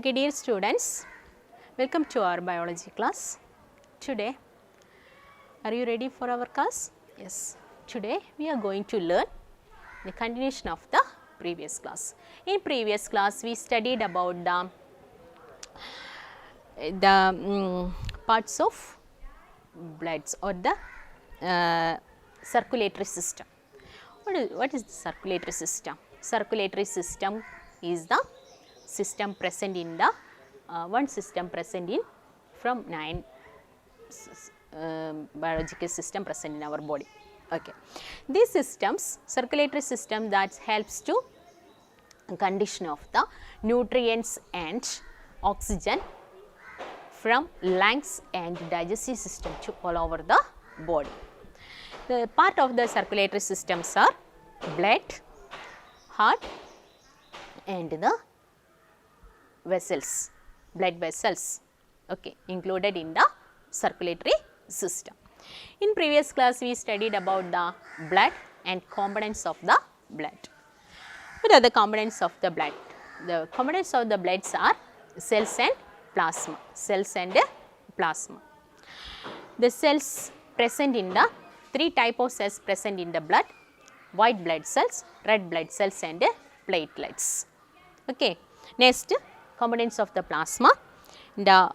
Okay, dear students, welcome to our biology class. Today, are you ready for our class? Yes. Today, we are going to learn the continuation of the previous class. In previous class, we studied about the parts of bloods or the circulatory system. What is the circulatory system? Circulatory system is the system present in the one system present in from 9 biological system present in our body. Okay. These systems, circulatory system that helps to condition of the nutrients and oxygen from lungs and digestive system to all over the body. The part of the circulatory systems are blood, heart and the vessels, blood vessels, okay, included in the circulatory system. In previous class, we studied about the blood and components of the blood. What are the components of the blood? The components of the bloods are cells and plasma, cells and plasma. The cells present in the three type of cells present in the blood: white blood cells, red blood cells and platelets. Okay. Next, components of the plasma. The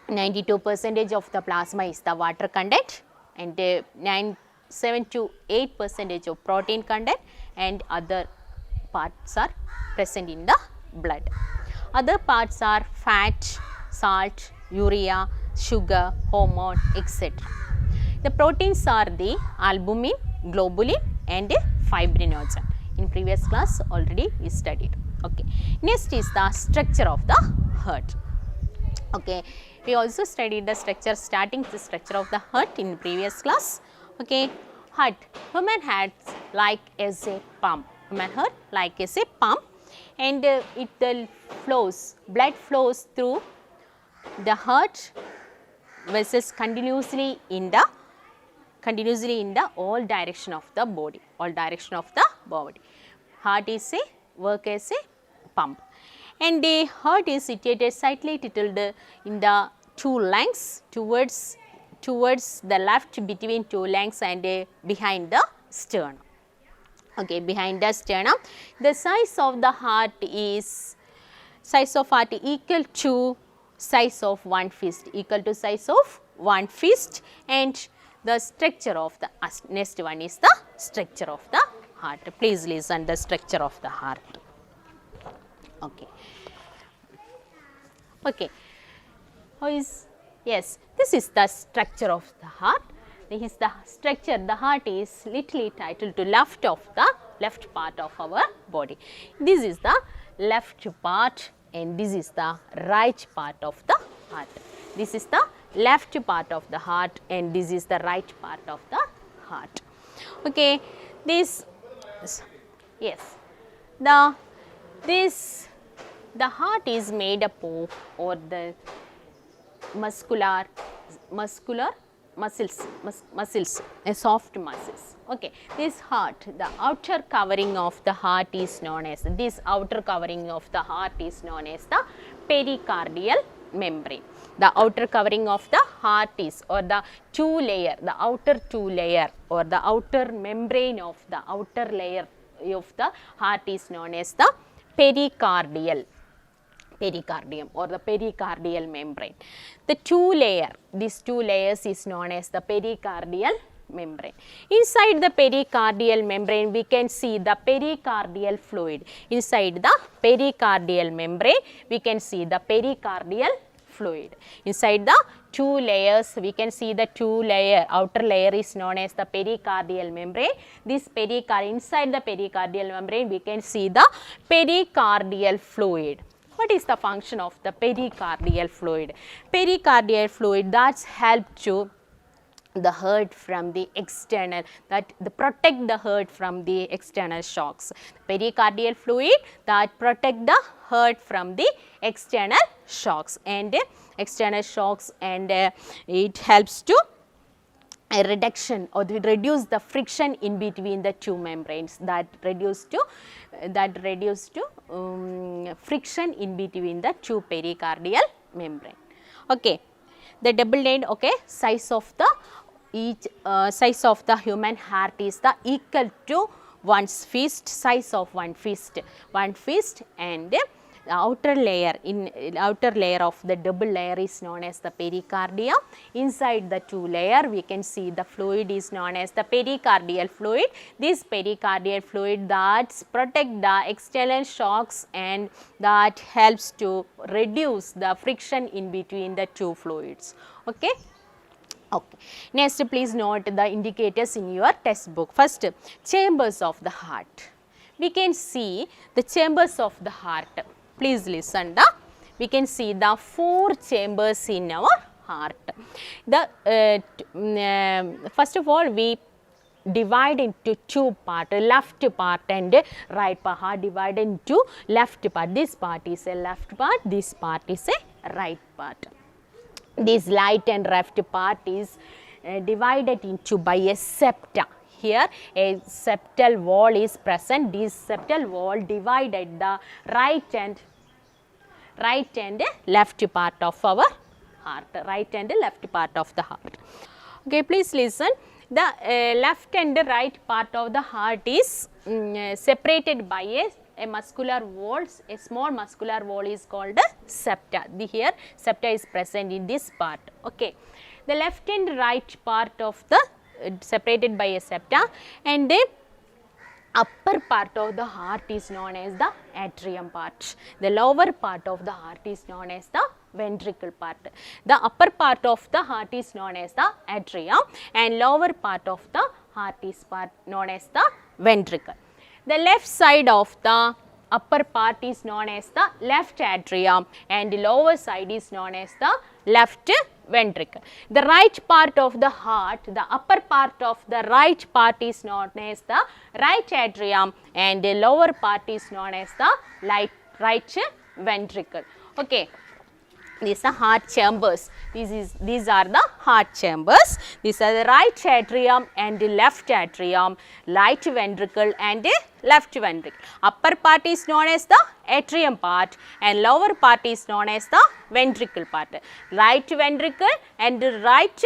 92% of the plasma is the water content and 7 to 8% of protein content and other parts are present in the blood. Other parts are fat, salt, urea, sugar, hormone, etc. The proteins are the albumin, globulin and fibrinogen. In previous class already we studied. Okay. Next is the structure of the heart. Okay. We also studied the structure, starting the structure of the heart in previous class. Okay. Heart, human heart like as a pump, human heart like as a pump and it flows, blood flows through the heart vessels continuously in the all direction of the body, all direction of the body. Heart is a work as a pump and the heart is situated slightly tilted in the two lungs towards the left between two lungs and behind the sternum. Okay, behind the sternum. The size of the heart is equal to size of one fist, and the structure of the next one is the structure of the heart. Please listen the structure of the heart. Okay. Okay. Yes, this is the structure of the heart. This is the structure. The heart is literally titled to left part of our body. This is the left part and this is the right part of the heart. This is the left part of the heart and this is the right part of the heart. Okay. This, yes, the heart is made up of or the muscular muscles, soft muscles. Okay. This heart, the outer covering of the heart is known as, the pericardial membrane. The outer covering of the heart is, or the outer two layer or the outer membrane of the outer layer of the heart is known as the pericardium or the pericardial membrane. These two layers is known as the pericardial membrane. Inside the pericardial membrane, we can see the pericardial fluid. Inside the pericardial membrane, we can see the pericardial fluid. Inside the two layers, we can see the outer layer is known as the pericardial membrane. Inside the pericardial membrane, we can see the pericardial fluid. What is the function of the pericardial fluid? Pericardial fluid that helps to the heart from the external, protect the heart from the external shocks. Pericardial fluid that protect the heart from the external shocks and it helps to a reduction or reduce the friction in between the two membranes, that reduce to friction in between the two pericardial membrane. Okay, the double end, okay, size of the human heart is the equal to one's fist, size of one fist, and the outer layer of the double layer is known as the pericardium. Inside the two layer we can see the fluid is known as the pericardial fluid. This pericardial fluid that protect the external shocks and that helps to reduce the friction in between the two fluids. Okay. Okay. Next, please note the indicators in your textbook. First, chambers of the heart. We can see the chambers of the heart. Please listen. We can see the 4 chambers in our heart. First of all, we divide into 2 parts, left part and right part. Heart divided into left part. This part is a left part, this part is a right part. This right and left part is divided into by a septa. Here a septal wall is present. This septal wall divided the right and left part of our heart. Right and left part of the heart. Okay, please listen. The left and right part of the heart is separated by a muscular wall, a small muscular wall is called a septa. Here septa is present in this part. Okay. The left and right part of the separated by a septa, and the upper part of the heart is known as the atrium part. The lower part of the heart is known as the ventricle part. The upper part of the heart is known as the atrium and lower part of the heart is known as the ventricle. The left side of the upper part is known as the left atrium and the lower side is known as the left ventricle. The right part of the heart, the upper part of the right part is known as the right atrium and the lower part is known as the right ventricle. Okay. These are heart chambers. These are the heart chambers. These are the right atrium and the left atrium, right ventricle and the left ventricle. Upper part is known as the atrium part and lower part is known as the ventricle part. Right ventricle and right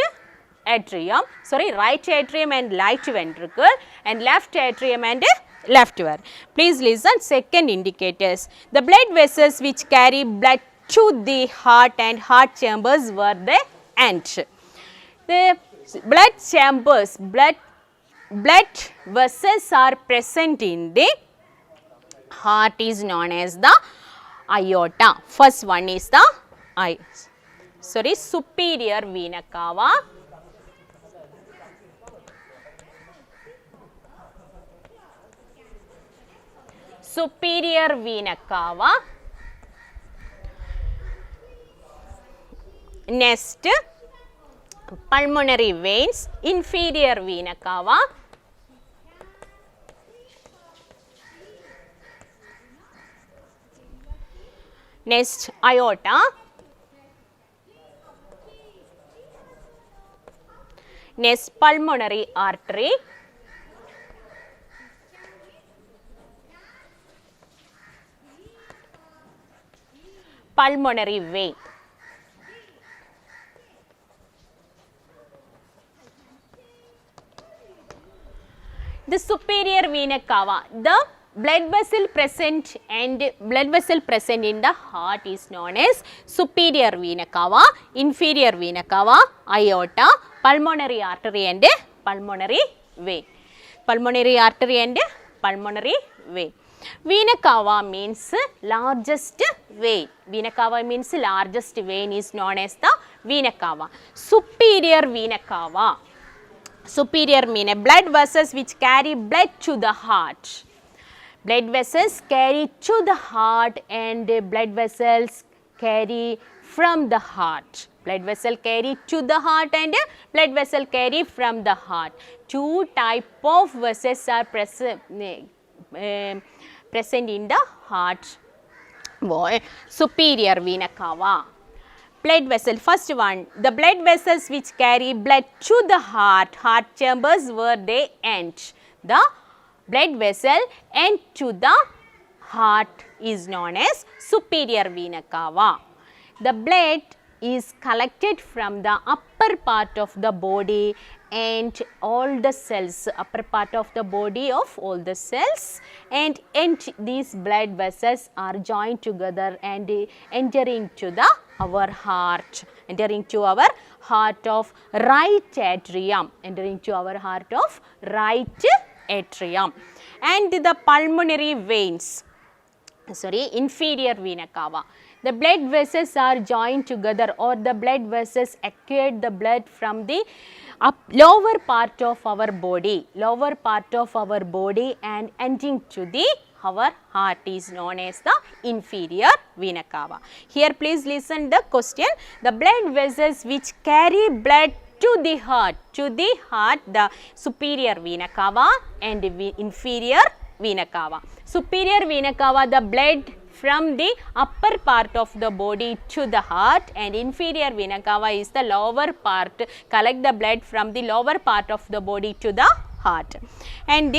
atrium and right ventricle and left atrium and left ventricle. Please listen. Second indicators. The blood vessels which carry blood to the heart and heart chambers were the ends. The blood chambers, blood vessels are present in the heart is known as the aorta. First one is the superior vena cava. Superior vena cava. Next, pulmonary veins, inferior vena cava. Next, aorta. Next, pulmonary artery. Pulmonary vein. The superior vena cava, the blood vessel present in the heart is known as superior vena cava, inferior vena cava, aorta, pulmonary artery and pulmonary vein. Pulmonary artery and pulmonary vein. Vena cava means largest vein. Vena cava means largest vein is known as the vena cava. Superior vena cava. Superior mean blood vessels which carry blood to the heart. Blood vessels carry to the heart and blood vessels carry from the heart. Blood vessel carry to the heart and blood vessel carry from the heart. Two type of vessels are present in the heart wall. Superior vena cava. blood vessel. First one, the blood vessels which carry blood to the heart chambers where they end. The blood vessel end to the heart is known as superior vena cava. The blood is collected from the upper part of the body and all the cells, upper part of the body of all the cells, and these blood vessels are joined together and entering to our heart, entering to our heart of right atrium, entering to our heart of right atrium. And the pulmonary veins, inferior vena cava. The blood vessels are joined together, or the blood vessels acquired the blood from the lower part of our body, and ending to our heart is known as the inferior vena cava. Here please listen the question. The blood vessels which carry blood to the heart, the superior vena cava and inferior vena cava. Superior vena cava, the blood from the upper part of the body to the heart, and inferior vena cava is the lower part, collect the blood from the lower part of the body to the heart. And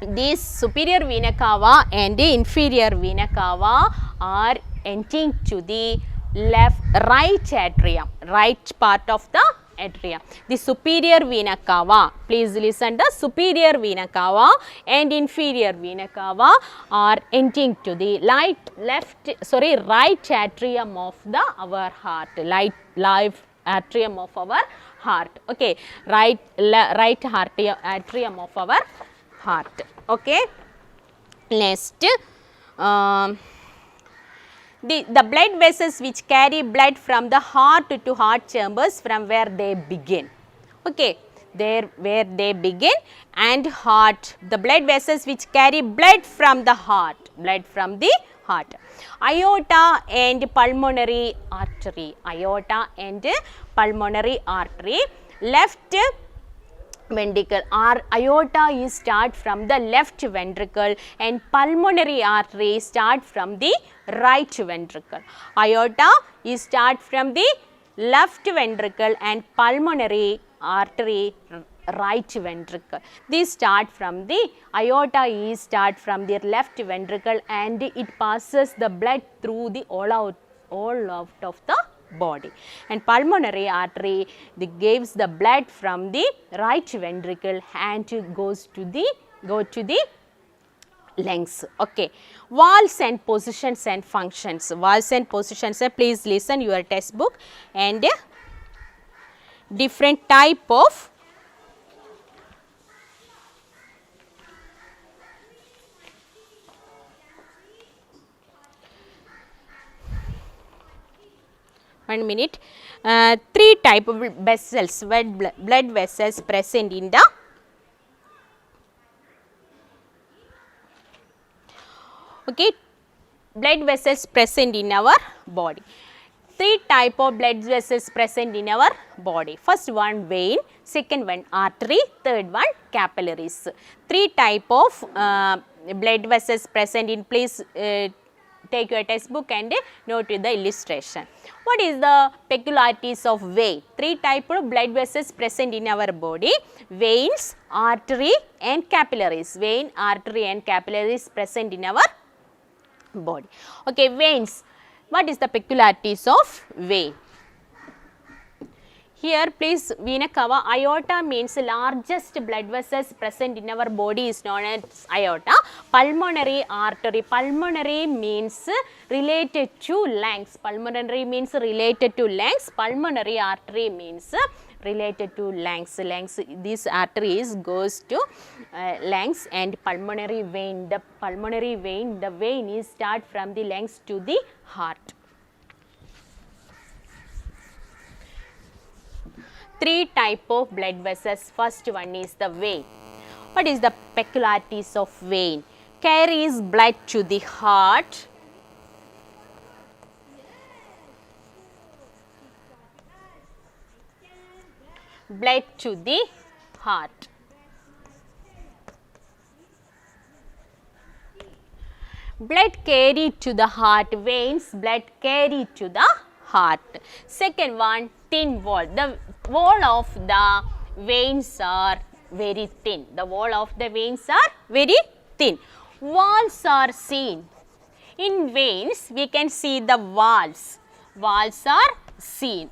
this superior vena cava and the inferior vena cava are entering to the right atrium, right part of the atrium. The superior vena cava, please listen, the superior vena cava and inferior vena cava are entering to the right atrium of our heart, right atrium of our heart. Okay, right atrium of our heart. Okay, next. The blood vessels which carry blood from the heart to heart chambers from where they begin. Okay, where they begin, and heart, the blood vessels which carry blood from the heart, aorta and pulmonary artery, left ventricle. Aorta is start from the left ventricle and pulmonary artery start from the right ventricle. Aorta is start from the left ventricle and pulmonary artery right ventricle. These start from the aorta is start from the left ventricle and it passes the blood through the all out of the body, and pulmonary artery gives the blood from the right ventricle and go to the lungs. Okay, valves and positions and functions. Valves and positions, please listen your textbook, and different type of three type of vessels, blood vessels present in the blood vessels present in our body. Three type of blood vessels present in our body. First one vein, second one artery, third one capillaries. Three type of blood vessels present in, please take your textbook and note the illustration. What is the peculiarities of vein? Three type of blood vessels present in our body: veins, artery and capillaries. Vein, artery and capillaries present in our body. Okay, veins. What is the peculiarities of vein? Here please, vena cava, aorta means largest blood vessels present in our body is known as aorta. Pulmonary artery, pulmonary means related to lungs, pulmonary means related to lungs, pulmonary artery means related to lungs. This arteries goes to lungs, and pulmonary vein, the vein is start from the lungs to the heart. Three type of blood vessels. First one is the vein. What is the peculiarities of vein? Carries blood to the heart, blood to the heart. Blood carried to the heart, veins, blood carried to the heart. Second one, thin wall. The wall of the veins are very thin. The wall of the veins are very thin. Walls are seen. In veins, we can see the walls. Walls are seen.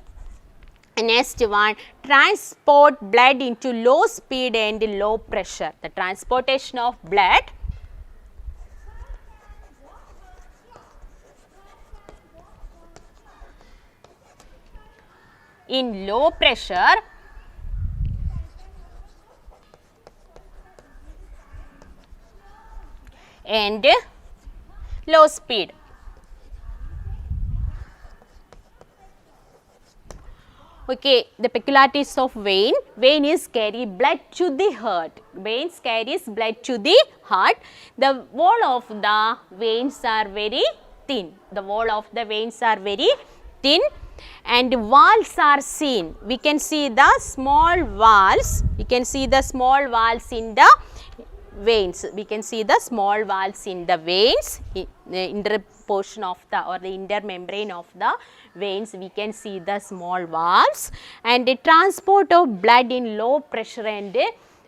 Next one, transport blood into low speed and low pressure. The transportation of blood in low pressure and low speed. Okay, the peculiarities of vein. Vein is carry blood to the heart. Veins carries blood to the heart. The wall of the veins are very thin. The wall of the veins are very thin and walls are seen. We can see the small walls. We can see the small walls in the veins. We can see the small walls in the veins. In the inner portion of the or the intermembrane of the veins, we can see the small valves and the transport of blood in low pressure and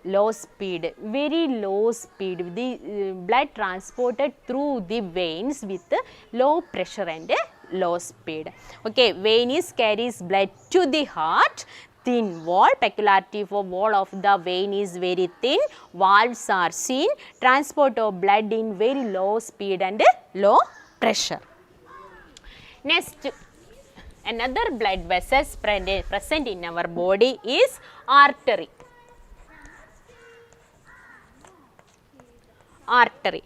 low speed, very low speed. The blood transported through the veins with low pressure and low speed. Okay, vein is carries blood to the heart. Thin wall, peculiarity for wall of the vein is very thin, valves are seen, transport of blood in very low speed and low pressure. Next, another blood vessels present in our body is artery. Artery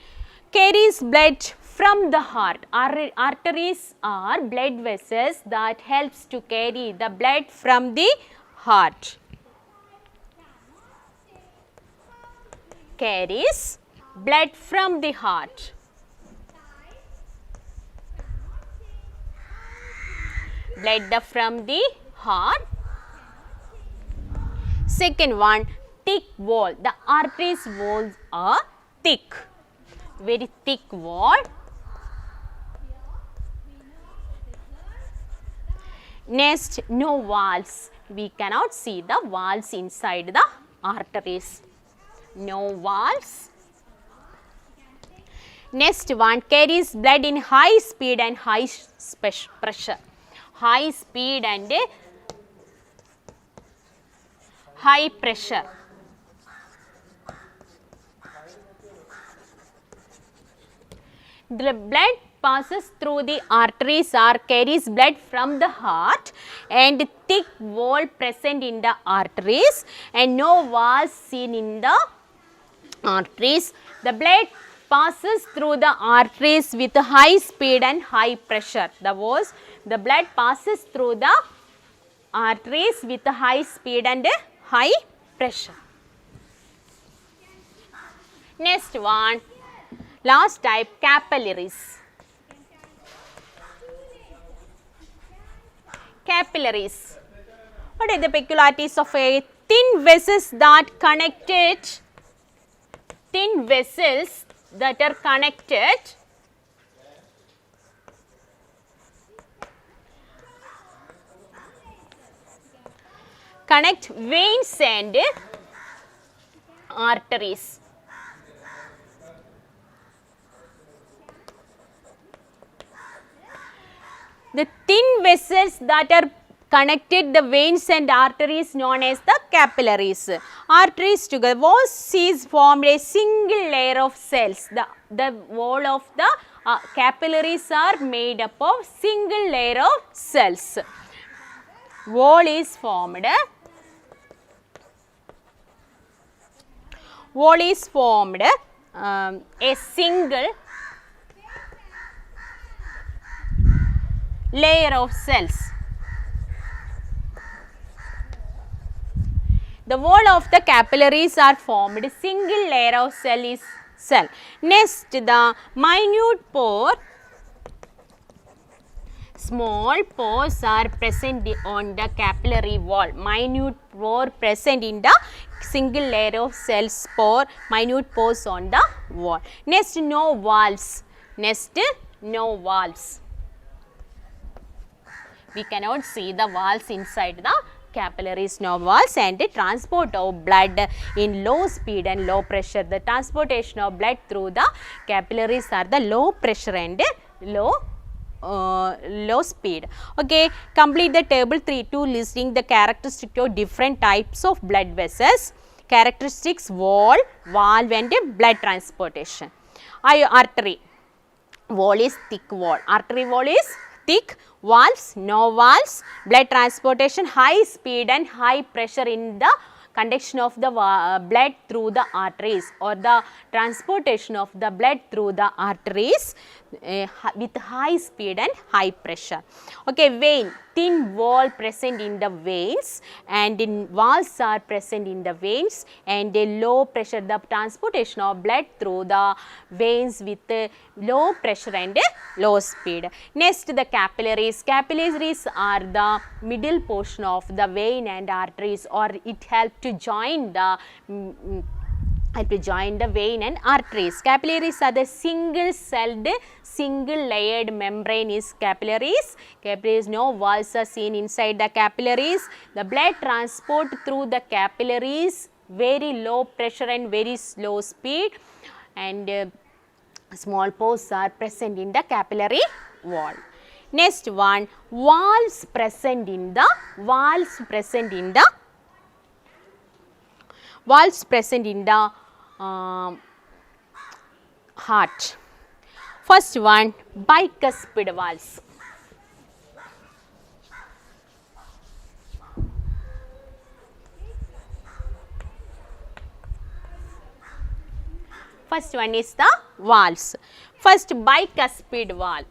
carries blood from the heart. Arteries are blood vessels that helps to carry the blood from the heart. Carries blood from the heart. Blood from the heart. Second one, thick wall. The arteries walls are thick, very thick wall. Next, no valves. We cannot see the valves inside the arteries. No valves. Next one, carries blood in high speed and high pressure. High speed and high pressure. The blood passes through the arteries or carries blood from the heart and thick wall present in the arteries and no walls seen in the arteries. The blood passes through the arteries with high speed and high pressure. The blood passes through the arteries with high speed and high pressure. Next one, last type, capillaries. Capillaries. What are the peculiarities of a thin vessels that connected? Thin vessels that are connected connect veins and arteries. The thin vessels that are connected the veins and arteries known as the capillaries. Arteries together, was formed a single layer of cells. The wall of the capillaries are made up of single layer of cells. Wall is formed. Wall is formed a single layer of cells. The wall of the capillaries are formed single layer of cell is cell. Next, the minute pore. Small pores are present on the capillary wall. Minute pore present in the single layer of cells pore. Minute pores on the wall. Next, no valves. Next, no valves. we cannot see the valves inside the capillaries, no valves, and the transport of blood in low speed and low pressure. The transportation of blood through the capillaries are the low pressure and low speed. Okay, complete the table 3.2 listing the characteristics of different types of blood vessels. Characteristics: wall, valve, and blood transportation. Artery wall is thick wall. Artery wall is thick. Valves, no valves. Blood transportation, high speed and high pressure in the conduction of the blood through the arteries, or the transportation of the blood through the arteries with high speed and high pressure. Okay, vein, thin wall present in the veins, and in valves are present in the veins, and a low pressure, the transportation of blood through the veins with low pressure and low speed. Next, the capillaries. Capillaries are the middle portion of the vein and arteries, or it helps to join the vein and arteries. Capillaries are the single celled, single layered membrane is capillaries. Capillaries, no valves are seen inside the capillaries. The blood transport through the capillaries, very low pressure and very slow speed, and small pores are present in the capillary wall. Next one, valves present in the heart. First one, bicuspid valves. First one is the valves. First, bicuspid valve.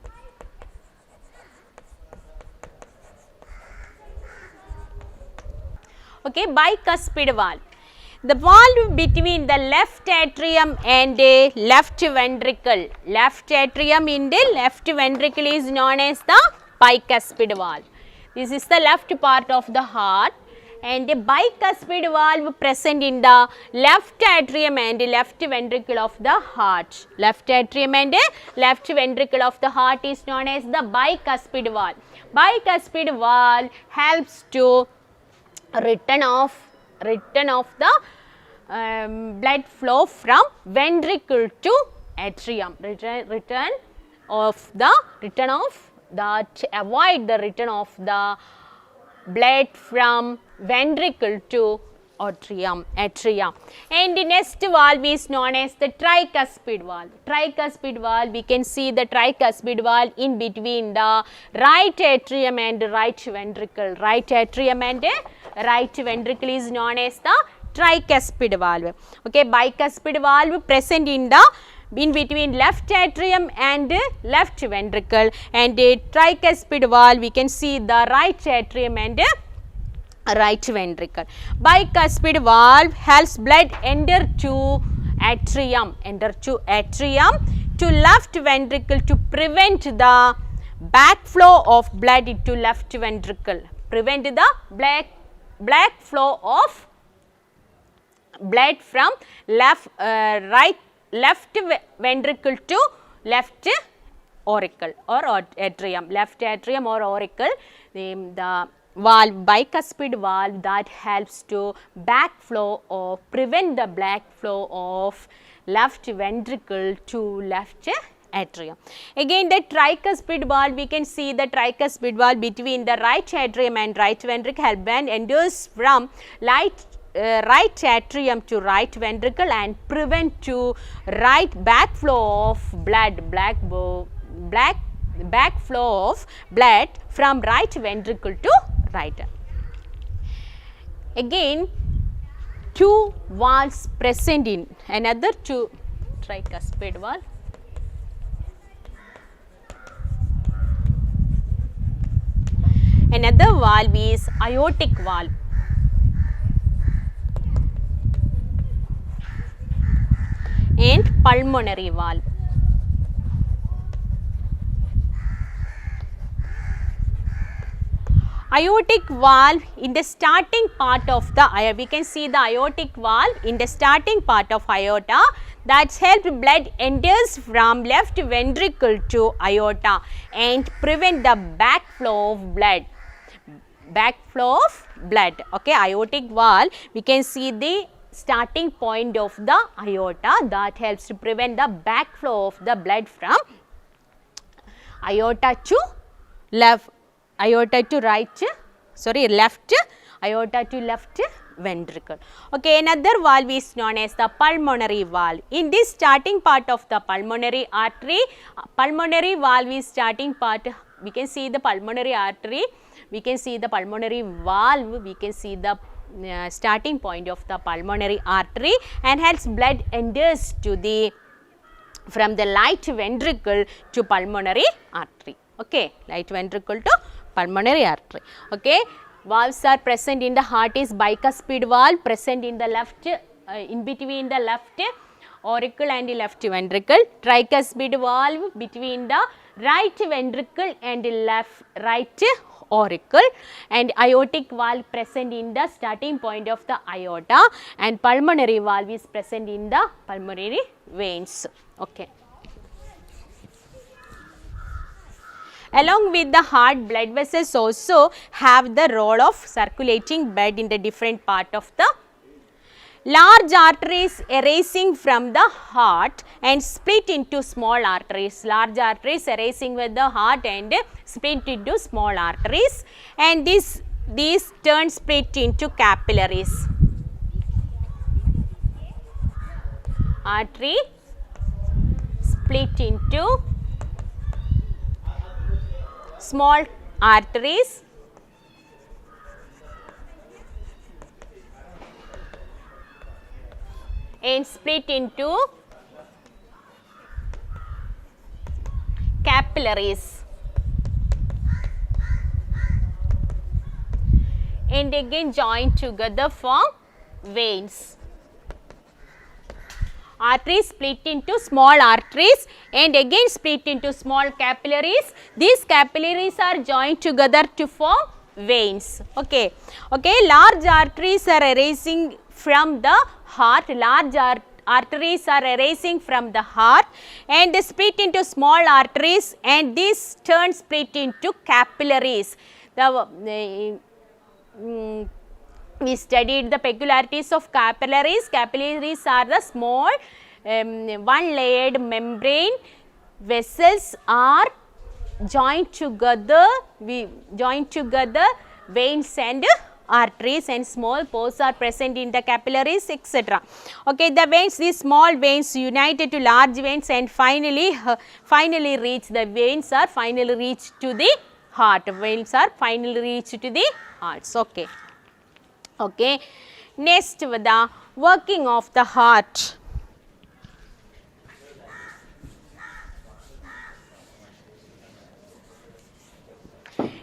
Okay, bicuspid valve. The valve between the left atrium and a left ventricle. Left atrium in the left ventricle is known as the bicuspid valve. This is the left part of the heart, and a bicuspid valve present in the left atrium and left ventricle of the heart. Left atrium and left ventricle of the heart is known as the bicuspid valve. Bicuspid valve helps to return of the blood flow from ventricle to atrium. Return of the avoid the return of the blood from ventricle to atrium. And the next valve is known as the tricuspid valve. Tricuspid valve, we can see the tricuspid valve in between the right atrium and right ventricle. Right atrium and right ventricle is known as the tricuspid valve. Okay, bicuspid valve present in between left atrium and left ventricle, and a tricuspid valve we can see the right atrium and right ventricle. Bicuspid valve helps blood enter to atrium to left ventricle to prevent the backflow of blood into left ventricle. Prevent the black flow of blood from left ventricle to left auricle or atrium. Left atrium or auricle. The valve, bicuspid valve, that helps to backflow or prevent the backflow of left ventricle to left atrium. Again, the tricuspid valve, we can see the tricuspid valve between the right atrium and right ventricle help blood enters from right atrium to right ventricle and prevent to right backflow of blood, backflow of blood from right ventricle to right. Again, two valves present in another two tricuspid valve. Another valve is aortic valve. And pulmonary valve. Aortic valve in the starting part of the we can see the aortic valve in the starting part of aorta, that helps blood enters from left ventricle to aorta and prevent the backflow of blood. backflow of blood. Okay, aortic valve, we can see the starting point of the aorta that helps to prevent the backflow of the blood from aorta to left, aorta to right, sorry, left, aorta to left ventricle. Okay, another valve is known as the pulmonary valve. In this starting part of the pulmonary artery, pulmonary valve is starting part, we can see the pulmonary artery, we can see the pulmonary valve, we can see the starting point of the pulmonary artery, and hence blood enters to the from the right ventricle to pulmonary artery. Okay, right ventricle to pulmonary artery. Okay, valves are present in the heart is bicuspid valve present in the left, in between the left auricle and the left ventricle, tricuspid valve between the right ventricle and left right auricle, and aortic valve present in the starting point of the aorta, and pulmonary valve is present in the pulmonary veins. Okay. Along with the heart, blood vessels also have the role of circulating blood in the different part of the large arteries arising from the heart and split into small arteries. Large arteries arising with the heart and split into small arteries, and these turn split into capillaries. Artery split into small arteries and split into capillaries, and again join together form veins. Arteries split into small arteries and again split into small capillaries. These capillaries are joined together to form veins. Okay. Okay. Large arteries are arising from the heart. Large arteries are arising from the heart and they split into small arteries, and these turn split into capillaries. We studied the peculiarities of capillaries. Capillaries are the small one-layered membrane vessels are joined together. We join together veins and arteries, and small pores are present in the capillaries, etc. Okay, the veins, these small veins united to large veins, and finally reach the veins are finally reach to the heart. Veins are finally reach to the hearts. Okay. Okay. Next, the working of the heart.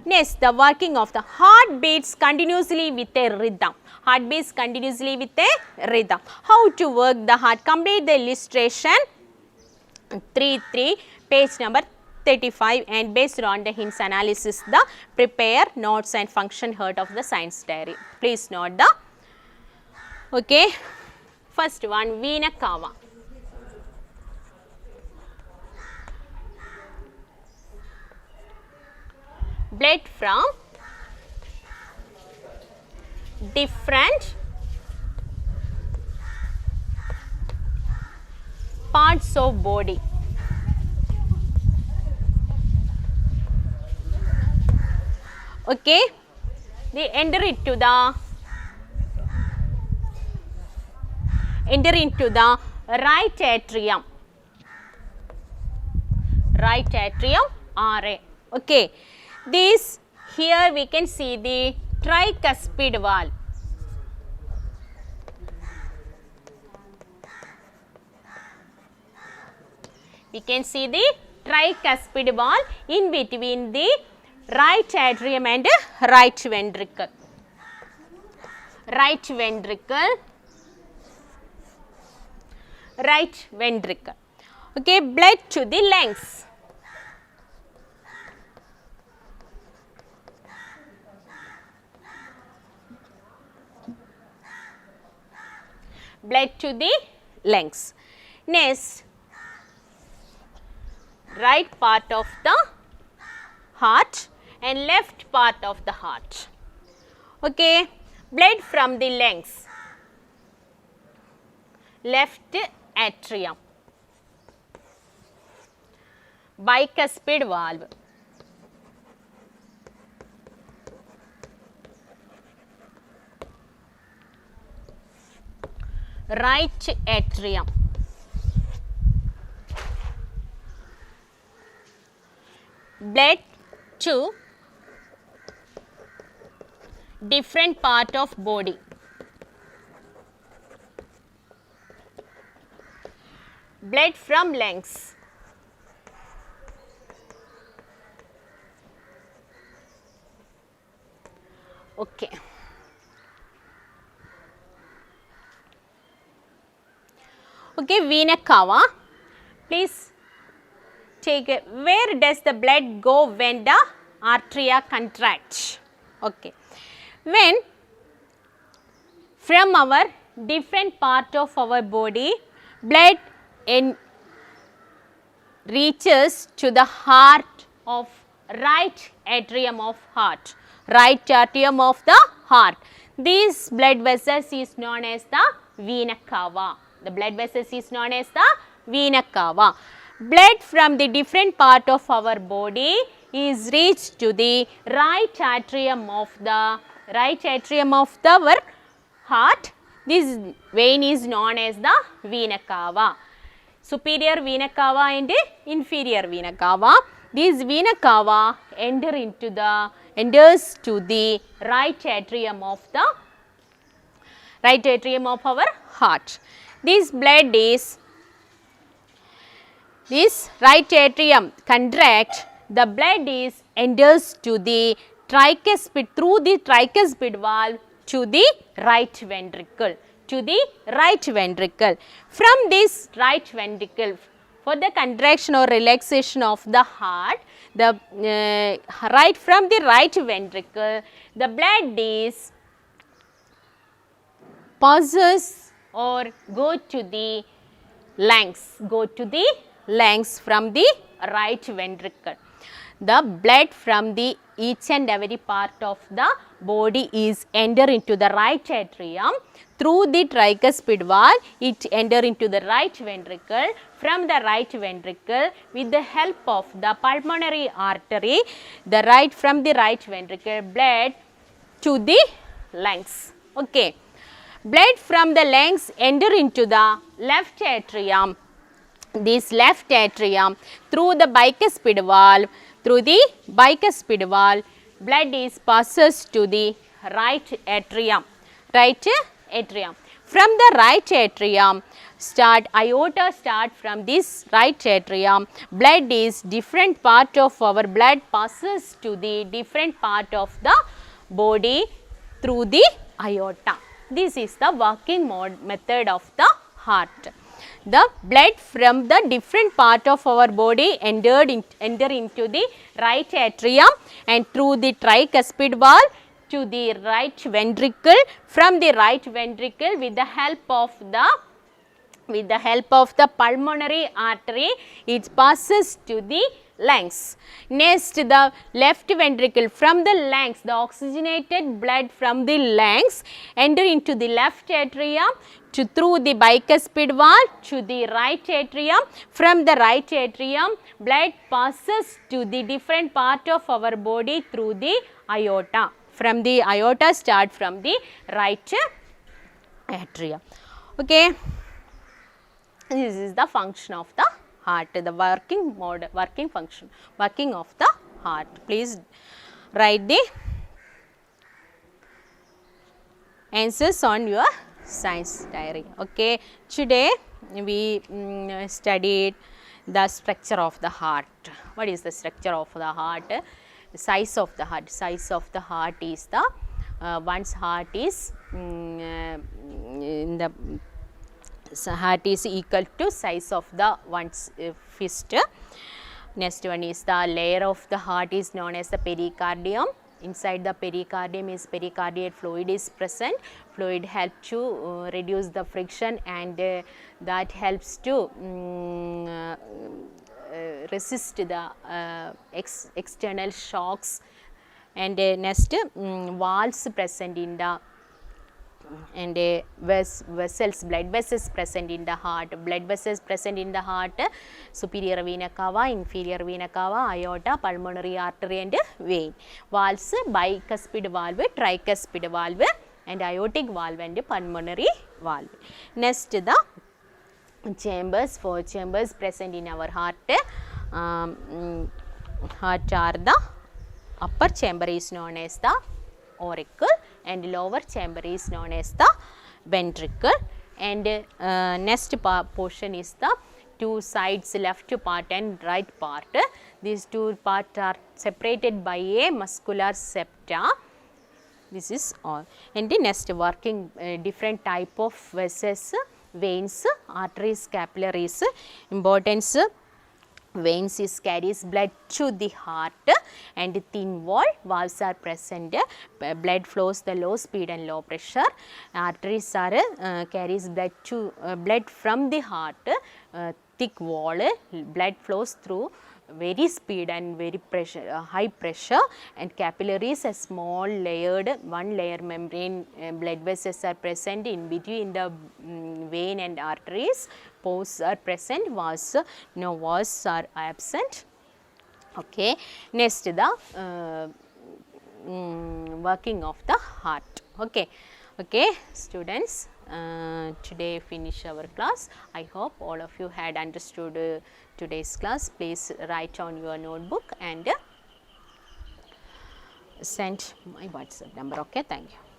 Next, the working of the heart beats continuously with a rhythm. Heart beats continuously with a rhythm. How to work the heart? Complete the illustration 3.3, page number 35, and based on the hints analysis, the prepare notes and function heart of the science diary. Please note the, okay, first one, vena cava. Blood from different parts of body. Okay, they enter into the right atrium. Right atrium RA. Okay, this here we can see the tricuspid valve. We can see the tricuspid valve in between the right atrium and right ventricle. Right ventricle. Right ventricle. Okay, blood to the lungs. Blood to the lungs. Next, right part of the heart and left part of the heart. Okay, blood from the lungs, left atrium, bicuspid valve, right atrium, blood to different part of body, blood from lungs, okay. Okay, vena cava, please take it. Where does the blood go when the arteria contracts? Okay, when from our different part of our body, blood reaches to the heart of right atrium of heart, right atrium of the heart. These blood vessels is known as the vena cava. The blood vessels is known as the vena cava. Blood from the different part of our body is reached to the right atrium of our heart. This vein is known as the vena cava. Superior vena cava and inferior vena cava. This vena cava enters to the right atrium of our heart. This right atrium contract, the blood enters to the tricuspid, through the tricuspid valve to the right ventricle, From this right ventricle, for the contraction or relaxation of the heart, from the right ventricle, the blood passes or go to the lungs, from the right ventricle. The blood from the each and every part of the body is enter into the right atrium. Through the tricuspid valve, it enter into the right ventricle. From the right ventricle, with the help of the pulmonary artery, from the right ventricle, blood to the lungs. Okay. Blood from the lungs enter into the left atrium. This left atrium, through the bicuspid valve, blood passes to the right atrium. From the right atrium, aorta start from this right atrium. Blood is different part of our blood passes to the different part of the body through the aorta. This is the working method of the heart. The blood from the different part of our body enter into the right atrium and through the tricuspid valve to the right ventricle. From the right ventricle, with the help of the pulmonary artery, it passes to the lungs. Next, the left ventricle, from the lungs, the oxygenated blood from the lungs enter into the left atrium through the bicuspid valve to the right atrium. From the right atrium, blood passes to the different part of our body through the aorta. From the aorta start from the right atrium. Okay. This is the function of the heart, the working of the heart. Please write the answers on your science diary. Okay. Today we studied the structure of the heart. What is the structure of the heart? Size of the heart. Size of the heart is the one's heart is heart is equal to size of the one's fist. Next one is the layer of the heart is known as the pericardium. Inside the pericardium is pericardial fluid is present. Fluid helps to reduce the friction and that helps to resist the external shocks and next valves present in the and vessels, blood vessels present in the heart. Blood vessels present in the heart, superior vena cava, inferior vena cava, aorta, pulmonary artery and vein. Valves, bicuspid valve, tricuspid valve and aortic valve and pulmonary valve. Next the chambers, 4 chambers present in our heart. Heart are the upper chamber is known as the auricle and lower chamber is known as the ventricle, and next portion is the two sides, left part and right part. These two parts are separated by a muscular septa. This is all. And the next working different type of vessels, veins, arteries, capillaries. Importance, veins is carries blood to the heart and thin wall valves are present. Blood flows the low speed and low pressure. Arteries are carries blood from the heart, thick wall. Blood flows through very speed and very pressure, high pressure, and capillaries a small layered one layer membrane. Blood vessels are present in between the vein and arteries. Pores are present, valves, no valves are absent. Okay. Next the working of the heart. Okay. Okay, students, today finish our class. I hope all of you had understood today's class. Please write on your notebook and send my WhatsApp number. Okay, thank you.